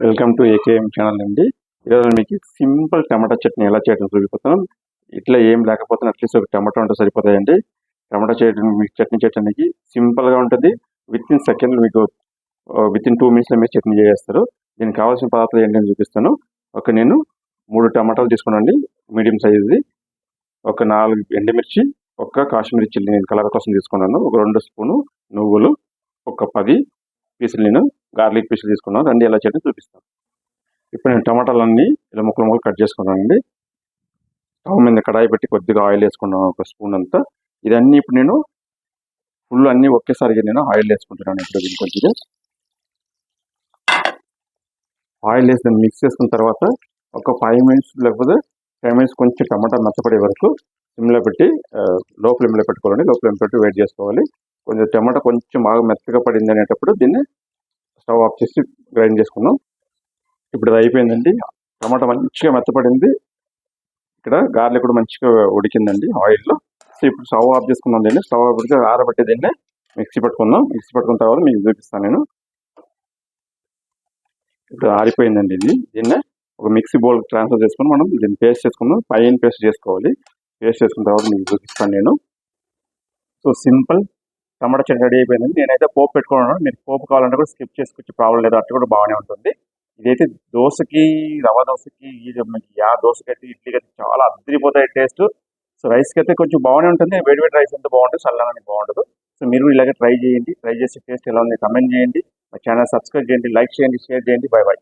Welcome to AKM channel అండి. ఈరోజు మీకు సింపుల్ టమాటా చట్నీ ఎలా చేయడం చూపిస్తాను. ఇట్లా ఏం లేకపోతే అట్లీస్ట్ ఒక టమాటా ఉంటే సరిపోతాయండి. టమాటా చేయడం మీకు చట్నీ చేయడానికి సింపుల్గా ఉంటుంది. విత్ ఇన్ సెకండ్ మీకు విత్ ఇన్ 2 minutesలో మీరు చట్నీ చేస్తారు. దీనికి కావాల్సిన పదార్థాలు ఏంటని చూపిస్తాను. నేను 3 టమాటాలు తీసుకున్నాండి, మీడియం సైజుది. ఒక 4 ఎండుమిర్చి, ఒక కాశ్మీరీ చిల్లీ నేను కలర్ కోసం తీసుకున్నాను. ఒక 2 స్పూను నువ్వులు, ఒక 10 పీసులు నేను గార్లిక్ పీసులు తీసుకున్నాను. రండి ఎలా చేయడం చూపిస్తాను. ఇప్పుడు నేను టమాటాలన్నీ ఇలా ముక్కలు కట్ చేసుకున్నానండి. స్టవ్ మీద కడాయి పెట్టి కొద్దిగా ఆయిల్ వేసుకున్నాను, ఒక స్పూన్ అంతా. ఇదన్నీ ఇప్పుడు నేను ఫుల్ అన్నీ ఒకేసారిగా నేను ఆయిల్ వేసుకుంటున్నాను. ఇప్పుడు దీన్ని కొద్దిగా ఆయిల్ వేసి దాన్ని మిక్స్ చేసుకున్న తర్వాత ఒక 5 minutes లేకపోతే 10 minutes కొంచెం టమాటా మెత్తపడే వరకు సిమ్లో పెట్టి లో ఫ్లేమ్లో పెట్టుకోవాలండి. లో ఫ్లేమ్ పెట్టి వెయిట్ చేసుకోవాలి. కొంచెం టమాటా కొంచెం బాగా మెత్తగా పడింది అనేటప్పుడు దీన్ని స్టవ్ ఆఫ్ చేసి గ్రైండ్ చేసుకున్నాం. ఇప్పుడు ఇది అయిపోయిందండి. టమాటా మంచిగా మెత్తపడింది. ఇక్కడ గార్లిక్ కూడా మంచిగా ఉడికిందండి ఆయిల్లో. సో ఇప్పుడు స్టవ్ ఆఫ్ చేసుకున్నాం. దీన్ని స్టవ్ ఆఫ్ పెడితే ఆరబెట్టి దీన్ని మిక్సీ పట్టుకుందాం. మిక్సీ పట్టుకున్న తర్వాత మీకు చూపిస్తాను నేను. ఇప్పుడు ఆరిపోయిందండి ఇది. దీన్ని ఒక మిక్సీ బౌల్ ట్రాన్స్ఫర్ చేసుకుని మనం దీన్ని పేస్ట్ చేసుకుందాం. ఫైన్ పేస్ట్ చేసుకోవాలి. పేస్ట్ చేసుకున్న తర్వాత మీకు చూపిస్తాను నేను. సో సింపుల్ టమాటా చట్నీ రెడీ అయిపోయిందండి. నేనైతే పోపు పెట్టుకున్నాను. మీరు పోపు కావాలంటే కూడా స్కిప్ చేసుకొచ్చి ప్రాబ్లం లేదు, అట్లా కూడా బాగానే ఉంటుంది. ఇదైతే దోశకి, రవ్వ దోశకి, దోశకి అయితే, ఇడ్లీకి అయితే చాలా అద్దరిపోతాయి టేస్ట్. సో రైస్కి అయితే కొంచెం బాగానే ఉంటుంది. వేడి వేడి రైస్ అంతా బాగుంటుంది, చల్లడానికి బాగుంటుంది. సో మీరు ఇలాగే ట్రై చేయండి. ట్రై చేసి టేస్ట్ ఎలా ఉంది కమెంట్ చేయండి. మా ఛానల్ సబ్స్క్రైబ్ చేయండి, లైక్ చేయండి, షేర్ చేయండి. By by.